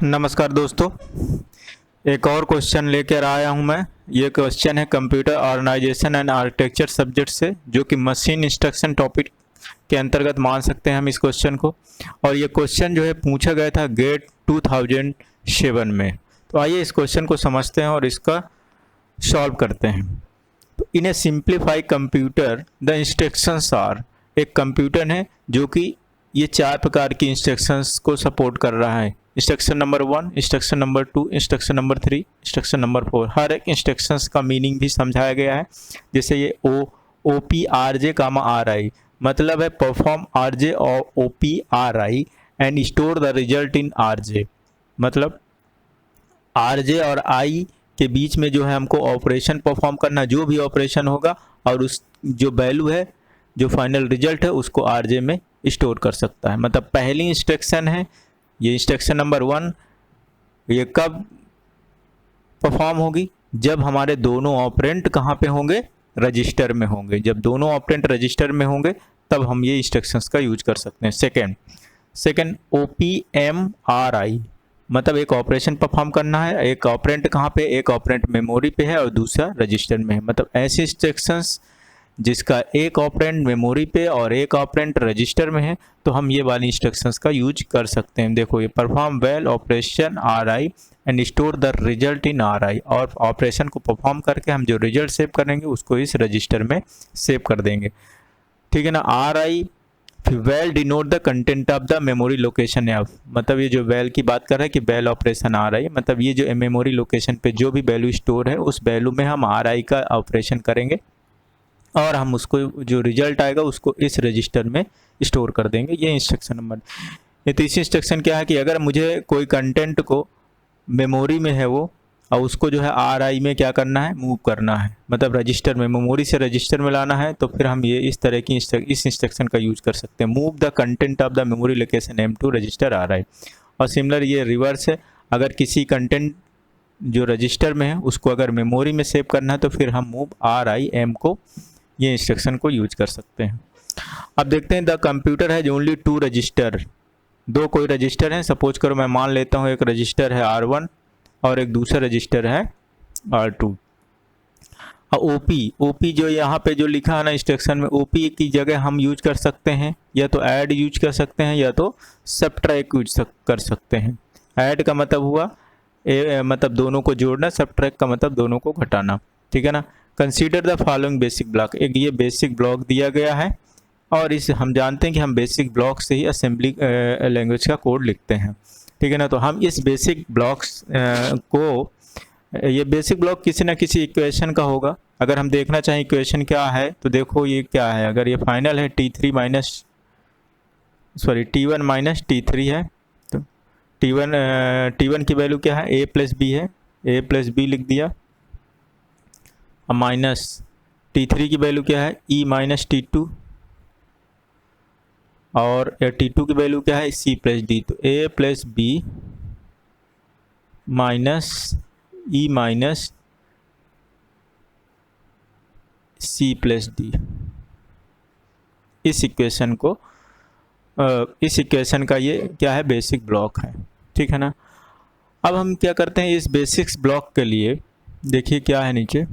नमस्कार दोस्तों, एक और क्वेश्चन लेकर आया हूं मैं। ये क्वेश्चन है computer organisation and architecture subject से, जो कि मशीन इंस्ट्रक्शन टॉपिक के अंतर्गत मान सकते हैं हम इस क्वेश्चन को। और ये क्वेश्चन जो है पूछा गया था गेट 2007 में। तो आइए इस क्वेश्चन को समझते हैं और इसका सॉल्व करते हैं। तो in a simplify computer the instructions are, एक कंप्यूटर है जो कि ये 4 प्रकार की इंस्ट्रक्शंस को सपोर्ट कर रहा है। Instruction number 1, instruction number 2, instruction number 3, instruction number 4। हर एक इंस्ट्रक्शंस का मीनिंग भी समझाया गया है। जैसे ये O P R J comma R I, मतलब है परफॉर्म आर जे और O P R I and store the result in R J, मतलब आर जे और आई के बीच में जो है हमको ऑपरेशन परफॉर्म करना, जो भी ऑपरेशन होगा और उस जो वैल्यू है, जो फाइनल रिजल्ट है, उसको आर जे में स्टोर कर सकता है। मतलब पहली इंस्ट्रक्शन है ये इंस्ट्रक्शन नंबर 1, ये कब परफॉर्म होगी? जब हमारे दोनों ऑपरेंट कहाँ पे होंगे? रजिस्टर में होंगे। जब दोनों ऑपरेंट रजिस्टर में होंगे तब हम ये इंस्ट्रक्शंस का यूज कर सकते हैं। Second O P M R I, मतलब एक ऑपरेशन परफॉर्म करना है। एक ऑपरेंट कहाँ पे? एक ऑपरेंट मेमोरी पे है और दूसरा रजिस्टर में है। मतलब ऐसे इंस्ट्रक्शंस जिसका एक ऑपरेंट मेमोरी पे और एक ऑपरेंट रजिस्टर में है, तो हम ये वाली इंस्ट्रक्शंस का यूज कर सकते हैं। देखो ये perform well operation are I and store the result in are I, और ऑपरेशन को परफॉर्म करके हम जो रिजल्ट सेव करेंगे उसको इस रजिस्टर में सेव कर देंगे। ठीक है ना। Are I well denote the content of the memory location of, मतलब ये जो वेल की बात कर रहा है कि वेल ऑपरेशन आर आई, मतलब ये जो मेमोरी लोकेशन पे जो भी वैल्यू स्टोर है उस वैल्यू में हम आर आई का ऑपरेशन करेंगे और हम उसको जो रिजल्ट आएगा उसको इस रजिस्टर में स्टोर कर देंगे। ये इंस्ट्रक्शन नंबर। ये तीसरी इंस्ट्रक्शन क्या है कि अगर मुझे कोई कंटेंट को मेमोरी में है वो, और उसको जो है आर आई में क्या करना है? मूव करना है, मतलब रजिस्टर में, मेमोरी से रजिस्टर में लाना है, तो फिर हम ये इस तरह की इस इंस्ट्रक्शन का यूज कर सकते हैं। Move the content of the memory location M to register R I. और सिमिलर ये रिवर्स है, अगर किसी कंटेंट जो रजिस्टर में है उसको अगर मेमोरी में सेव करना है तो फिर हम मूव आर आई एम को, ये इंस्ट्रक्शन को यूज कर सकते हैं। अब देखते हैं द कंप्यूटर है जो ओनली 2 रजिस्टर, दो कोई रजिस्टर हैं। सपोज करो मैं मान लेता हूँ एक रजिस्टर है R1 और एक दूसरा रजिस्टर है R2। ओपी जो यहाँ पे जो लिखा है ना इंस्ट्रक्शन में, ओपी की जगह हम यूज कर सकते हैं या तो ऐड यूज कर सकते हैं या तो सबट्रैक्ट यूज कर सकते हैं। ऐड का मतलब हुआ मतलब दोनों को जोड़ना, सबट्रैक्ट का मतलब दोनों को घटाना। ठीक है ना। Consider the following basic block, एक ये बेसिक ब्लॉक दिया गया है और इस हम जानते हैं कि हम बेसिक ब्लॉक से ही असेंबली लैंग्वेज का कोड लिखते हैं। ठीक है ना। तो हम इस बेसिक ब्लॉक्स को, ये बेसिक ब्लॉक किसी ना किसी इक्वेशन का होगा। अगर हम देखना चाहें इक्वेशन क्या है तो देखो ये क्या है। अगर ये फाइनल है T1 माइनस T3 है, तो T1 की वैल्यू क्या है? a प्लस बी है, a प्लस बी लिख दिया। माइनस T3 की वैल्यू क्या है? E माइनस T2, और T2 की वैल्यू क्या है? C plus D. तो a plus B minus E minus C plus D. इस इक्वेशन को इस इक्वेशन का ये क्या है? बेसिक ब्लॉक है। ठीक है ना। अब हम क्या करते हैं इस बेसिक्स ब्लॉक के लिए, देखिए क्या है नीचे।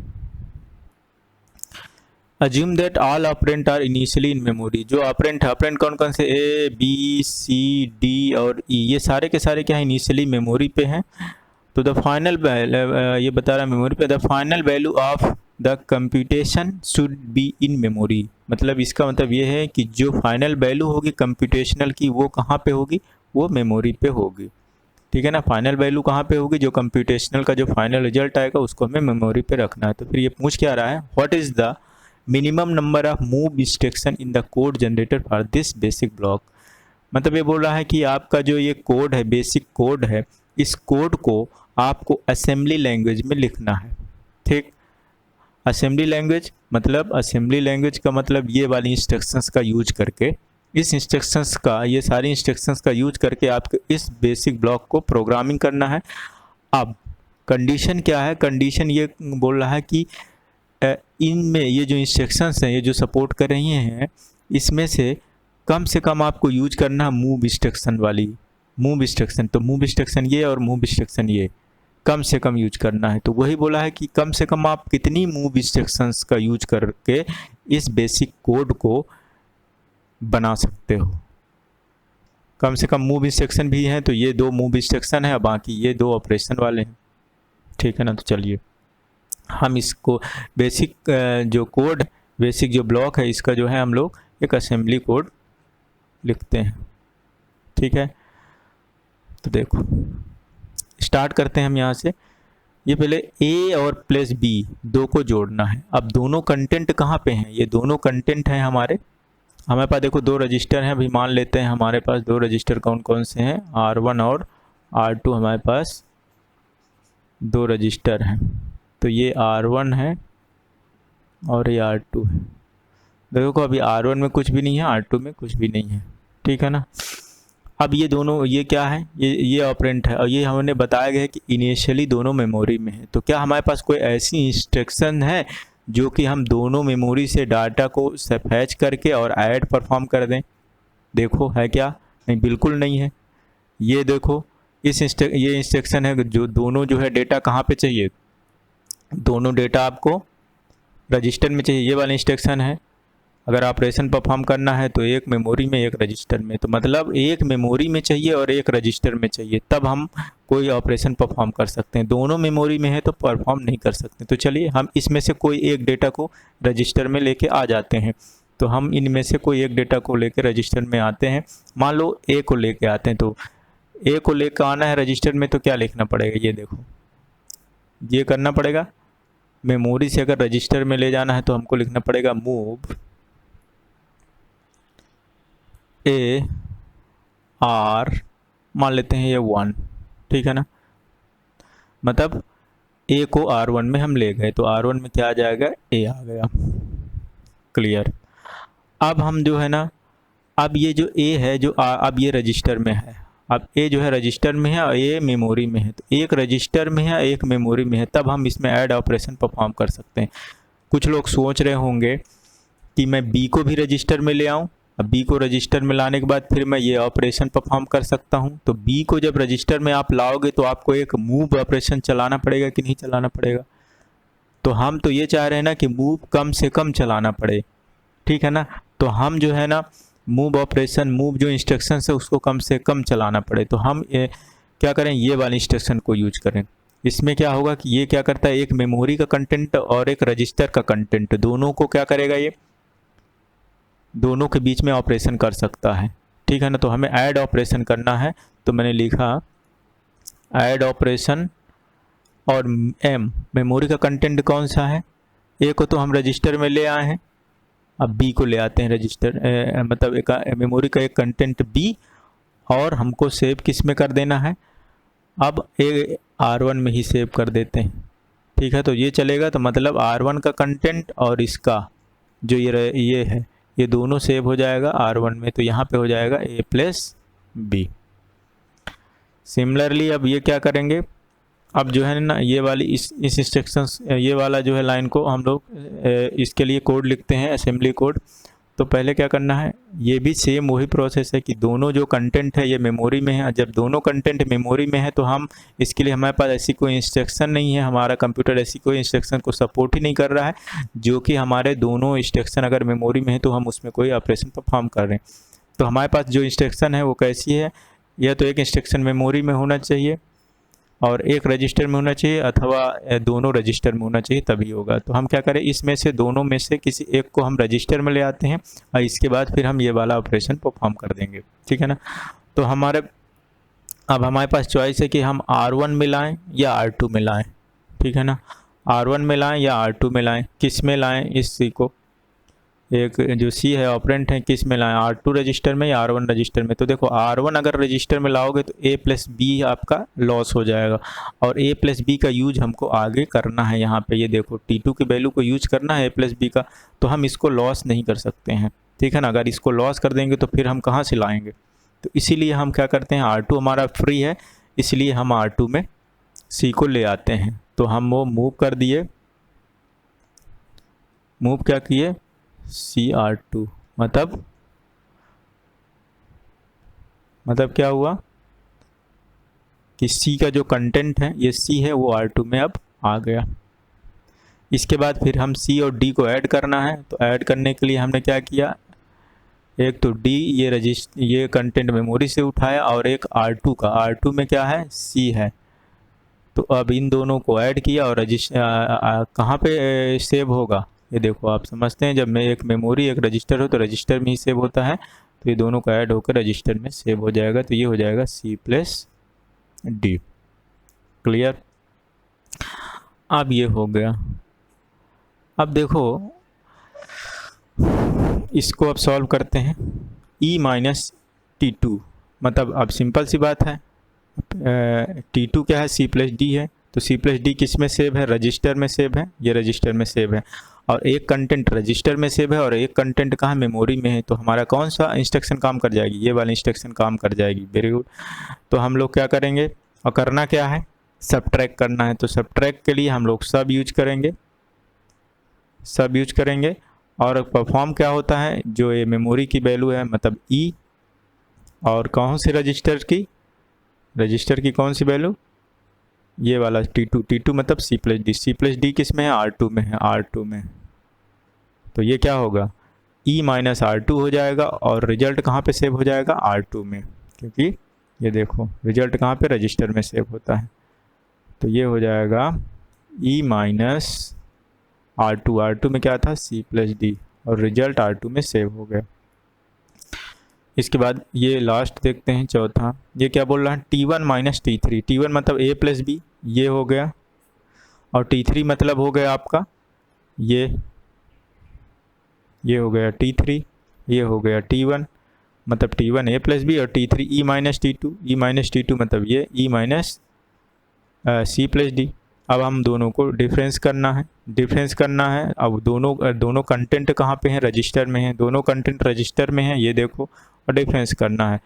Assume that all operand are initially in memory, जो ऑपरेंट है, ऑपरेंट कौन कौन से? ए बी सी डी और ई, ये सारे के सारे क्या है? इनिशियली मेमोरी पे हैं। तो द फाइनल, ये बता रहा है मेमोरी पे, the final value of the computation should be in memory. मतलब इसका मतलब ये है कि जो फाइनल वैल्यू होगी कंप्यूटेशनल की वो कहाँ पे होगी? वो मेमोरी पे होगी। ठीक है ना। फाइनल वैल्यू कहाँ पे होगी? जो कंप्यूटेशनल का जो फाइनल रिजल्ट आएगा उसको हमें मेमोरी पे रखना है। तो फिर ये पूछ क्या रहा है? What is the minimum number of move instruction in the code generated for this basic block. मतलब ये बोल रहा है कि आपका जो ये कोड है, बेसिक कोड है, इस कोड को आपको असेंबली लैंग्वेज में लिखना है। ठीक। असेंबली लैंग्वेज का मतलब ये वाली इंस्ट्रक्शंस का यूज करके, इस इंस्ट्रक्शंस का, ये सारी इंस्ट्रक्शंस का यूज करके आपको इस बेसिक ब्लॉक को प्रोग्रामिंग करना है। अब कंडीशन क्या है? कंडीशन ये बोल रहा है कि इनमें ये जो इंस्ट्रक्शंस हैं, ये जो सपोर्ट कर रही हैं, इसमें से कम आपको यूज करना है मूव इंस्ट्रक्शन वाली। मूव इंस्ट्रक्शन, तो मूव इंस्ट्रक्शन ये और मूव इंस्ट्रक्शन ये कम से कम यूज करना है। तो वही बोला है कि कम से कम आप कितनी मूव इंस्ट्रक्शंस का यूज करके इस बेसिक कोड को बना सकते हो। कम से कम मूव इंस्ट्रक्शन भी हैं, तो ये 2 मूव इंस्ट्रक्शन है, बाकी ये 2 ऑपरेशन वाले हैं, ठीक है ना। तो चलिए हम इसको बेसिक जो कोड, बेसिक जो ब्लॉक है इसका जो है हम लोग एक असेंबली कोड लिखते हैं, ठीक है। तो देखो स्टार्ट करते हैं हम यहाँ से। ये पहले ए और प्लस बी 2 को जोड़ना है। अब दोनों कंटेंट कहाँ पे हैं, ये दोनों कंटेंट हैं हमारे पास देखो 2 रजिस्टर हैं। अभी मान लेते हैं हमारे पास 2 रजिस्टर कौन कौन से हैं, R1 और R2 हमारे पास 2 रजिस्टर हैं। तो ये R1 है और ये R2 है। देखो अभी R1 में कुछ भी नहीं है, R2 में कुछ भी नहीं है, ठीक है ना। अब ये दोनों, ये क्या है, ये ऑपरेंट है और ये हमने बताया गया है कि इनिशियली दोनों मेमोरी में है। तो क्या हमारे पास कोई ऐसी इंस्ट्रक्शन है जो कि हम दोनों मेमोरी से डाटा को फैच करके और ऐड परफॉर्म कर दें? देखो है क्या? नहीं, बिल्कुल नहीं है। ये देखो ये इंस्ट्रक्शन है जो दोनों जो है डेटा कहाँ पे चाहिए, दोनों डेटा आपको रजिस्टर में चाहिए। ये वाला इंस्ट्रक्शन है, अगर ऑपरेशन परफॉर्म करना है तो एक मेमोरी में एक रजिस्टर में, तो मतलब एक मेमोरी में चाहिए और एक रजिस्टर में चाहिए, तब हम कोई ऑपरेशन परफॉर्म कर सकते हैं। दोनों मेमोरी में है तो परफॉर्म नहीं कर सकते। तो चलिए हम इसमें से कोई एक डेटा को रजिस्टर में लेके आ जाते हैं। तो हम इनमें से कोई एक डेटा को लेके रजिस्टर में आते हैं। मान लो ए को लेके आते हैं, तो ए को लेकर आना है रजिस्टर में, तो क्या लिखना पड़ेगा, ये देखो ये करना पड़ेगा। मेमोरी से अगर रजिस्टर में ले जाना है तो हमको लिखना पड़ेगा मूव ए आर, मान लेते हैं ये 1, ठीक है ना। मतलब ए को R1 में हम ले गए तो R1 में क्या आ जाएगा, ए आ गया, क्लियर। अब हम जो है ना, अब ये जो ए है जो अब ये रजिस्टर में है, अब ए जो है रजिस्टर में है और ए मेमोरी में है, तो एक रजिस्टर में है एक मेमोरी में है, तब हम इसमें ऐड ऑपरेशन परफॉर्म कर सकते हैं। कुछ लोग सोच रहे होंगे कि मैं बी को भी रजिस्टर में ले आऊँ, अब बी को रजिस्टर में लाने के बाद फिर मैं ये ऑपरेशन परफॉर्म कर सकता हूँ। तो बी को जब रजिस्टर में आप लाओगे तो आपको एक मूव ऑपरेशन चलाना पड़ेगा कि नहीं चलाना पड़ेगा? तो हम तो ये चाह रहे हैं ना कि मूव कम से कम चलाना पड़े, ठीक है ना। तो हम जो है ना मूव ऑपरेशन, मूव जो इंस्ट्रक्शन है उसको कम से कम चलाना पड़े, तो हम क्या करें, ये वाले इंस्ट्रक्शन को यूज करें। इसमें क्या होगा कि ये क्या करता है, एक मेमोरी का कंटेंट और एक रजिस्टर का कंटेंट दोनों को क्या करेगा, ये दोनों के बीच में ऑपरेशन कर सकता है, ठीक है ना। तो हमें ऐड ऑपरेशन करना है, तो मैंने लिखा ऐड ऑपरेशन और एम, मेमोरी का कंटेंट कौन सा है, ए को तो हम रजिस्टर में ले आए हैं, अब बी को ले आते हैं रजिस्टर मतलब एक मेमोरी का एक कंटेंट बी, और हमको सेव किस में कर देना है, अब ए R1 में ही सेव कर देते हैं, ठीक है। तो ये चलेगा, तो मतलब R1 का कंटेंट और इसका जो ये है ये दोनों सेव हो जाएगा R1 में, तो यहाँ पे हो जाएगा a प्लस बी। सिमिलरली अब ये क्या करेंगे, अब जो है ना ये वाली इस इंस्ट्रक्शंस, ये वाला जो है लाइन को हम लोग इसके लिए कोड लिखते हैं, असेंबली कोड। तो पहले क्या करना है, ये भी सेम वही प्रोसेस है कि दोनों जो कंटेंट है ये मेमोरी में है। जब दोनों कंटेंट मेमोरी में है तो हम इसके लिए, हमारे पास ऐसी कोई इंस्ट्रक्शन नहीं है, हमारा कंप्यूटर ऐसी कोई इंस्ट्रक्शन को सपोर्ट ही नहीं कर रहा है जो कि हमारे दोनों इंस्ट्रक्शन अगर मेमोरी में है तो हम उसमें कोई ऑपरेशन परफॉर्म कर रहे हैं। तो हमारे पास जो इंस्ट्रक्शन है वो कैसी है, या तो एक इंस्ट्रक्शन मेमोरी में होना चाहिए और एक रजिस्टर में होना चाहिए, अथवा दोनों रजिस्टर में होना चाहिए, तभी होगा। तो हम क्या करें, इसमें से दोनों में से किसी एक को हम रजिस्टर में ले आते हैं और इसके बाद फिर हम ये वाला ऑपरेशन परफॉर्म कर देंगे, ठीक है ना। तो अब हमारे पास चॉइस है कि हम R1 में लाएँ या R2 में लाएँ, ठीक है ना। R1 में लाएँ या R2 में लाएँ, किस में लाएँ इस सी को, एक जो सी है ऑपरेंट है, किस में लाएं, R2 रजिस्टर में या R1 रजिस्टर में। तो देखो R1 अगर रजिस्टर में लाओगे तो a प्लस बी आपका लॉस हो जाएगा, और a प्लस बी का यूज हमको आगे करना है। यहाँ पे ये देखो T2 की वैल्यू को यूज करना है a प्लस बी का, तो हम इसको लॉस नहीं कर सकते हैं, ठीक है ना। अगर इसको लॉस कर देंगे तो फिर हम कहाँ से लाएँगे, तो इसीलिए हम क्या करते हैं, R2 हमारा फ्री है, इसलिए हम R2 में सी को ले आते हैं। तो हम वो मूव कर दिए, मूव क्या किए, CR2, मतलब क्या हुआ, कि सी का जो कंटेंट है ये सी है वो R2 में अब आ गया। इसके बाद फिर हम सी और डी को ऐड करना है, तो ऐड करने के लिए हमने क्या किया, एक तो डी ये कंटेंट मेमोरी से उठाया और एक R2 का, R2 में क्या है, सी है। तो अब इन दोनों को ऐड किया और कहाँ पे सेव होगा, ये देखो आप समझते हैं, जब मैं एक मेमोरी एक रजिस्टर हो तो रजिस्टर में ही सेव होता है, तो ये दोनों को ऐड होकर रजिस्टर में सेव हो जाएगा। तो ये हो जाएगा C+D। क्लियर। अब ये हो गया। अब देखो इसको अब सॉल्व करते हैं। E-T2 मतलब अब सिंपल सी बात है, T2 क्या है, C+D है, तो C+D किस में सेव है, रजिस्टर में सेव है, ये रजिस्टर में सेव है, और एक कंटेंट रजिस्टर में सेव है और एक कंटेंट कहाँ मेमोरी में है। तो हमारा कौन सा इंस्ट्रक्शन काम कर जाएगी, ये वाली इंस्ट्रक्शन काम कर जाएगी। Very good. तो हम लोग क्या करेंगे, और करना क्या है, सबट्रैक्ट करना है। तो सबट्रैक्ट के लिए हम लोग सब यूज करेंगे, और परफॉर्म क्या होता है, जो ये मेमोरी की वैल्यू है मतलब E, और कौन से रजिस्टर की कौन सी वैल्यू, ये वाला T2 मतलब C+D किस में है, R2 में है, R2 में। तो ये क्या होगा, E-R2 हो जाएगा, और रिजल्ट कहाँ पे सेव हो जाएगा, R2 में, क्योंकि ये देखो रिजल्ट कहाँ पे, रजिस्टर में सेव होता है। तो ये हो जाएगा E-R2 में क्या था, C+D, और रिजल्ट R2 में सेव हो गया। इसके बाद ये लास्ट देखते हैं चौथा, ये क्या बोल रहा है, T1 - T3। T1 मतलब A+B, ये हो गया, और T3 मतलब हो गया आपका ये हो गया T3, ये हो गया T1 मतलब T1 A+B, और T3 E-T2 मतलब ये C+D। अब हम दोनों को डिफरेंस करना है। अब दोनों कंटेंट कहाँ पे हैं, रजिस्टर में हैं, दोनों कंटेंट रजिस्टर में हैं, ये देखो, और डिफरेंस करना है।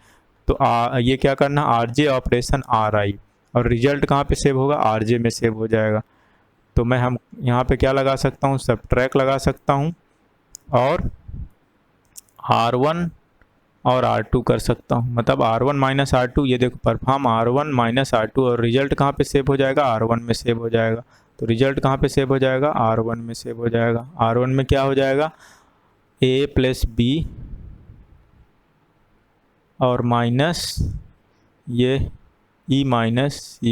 तो ये क्या करना, RJ ऑपरेशन RI, और रिजल्ट कहाँ पे सेव होगा, RJ में सेव हो जाएगा। तो हम यहाँ पे क्या लगा सकता हूँ, सबट्रैक्ट लगा सकता हूँ, और R1 और R2 कर सकता हूँ, मतलब R1 - R2, ये देखो परफॉर्म R1 - R2, और रिजल्ट कहाँ पे सेव हो जाएगा, R1 में सेव हो जाएगा। तो रिजल्ट कहाँ पे सेव हो जाएगा, R1 में सेव हो जाएगा। R1 में क्या हो जाएगा, A+B और माइनस ये E-C+D,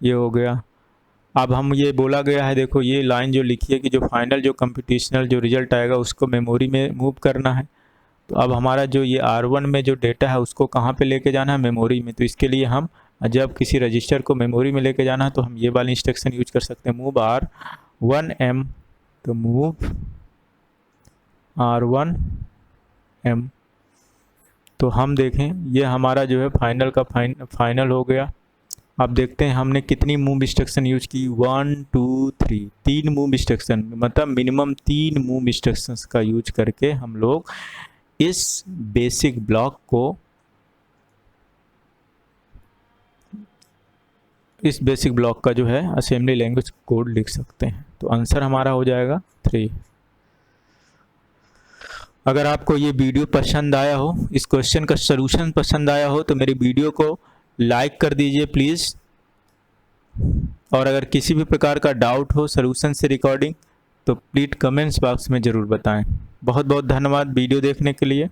ये हो गया। अब हम ये बोला गया है, देखो ये लाइन जो लिखी है कि जो फाइनल जो कंप्यूटेशनल जो रिजल्ट आएगा उसको मेमोरी में मूव करना है। तो अब हमारा जो ये R1 में जो डेटा है उसको कहाँ पे लेके जाना है, मेमोरी में। तो इसके लिए हम जब किसी रजिस्टर को मेमोरी में लेके जाना है तो हम ये वाली इंस्ट्रक्शन यूज कर सकते हैं, मूव R1M। तो मूव R1M, तो हम देखें ये हमारा जो है फाइनल का फाइनल हो गया। अब देखते हैं हमने कितनी मूव इंस्ट्रक्शन यूज की, 1 2 3, 3 मूव इंस्ट्रक्शन, मतलब मिनिमम 3 मूव इंस्ट्रक्शंस का यूज करके हम लोग इस बेसिक ब्लॉक का जो है असेंबली लैंग्वेज कोड लिख सकते हैं। तो आंसर हमारा हो जाएगा 3। अगर आपको ये वीडियो पसंद आया हो, इस क्वेश्चन का सलूशन पसंद आया हो, तो मेरी वीडियो को लाइक कर दीजिए प्लीज़, और अगर किसी भी प्रकार का डाउट हो सलूशन से रिकॉर्डिंग तो प्लीज़ कमेंट्स बॉक्स में ज़रूर बताएं। बहुत बहुत धन्यवाद वीडियो देखने के लिए।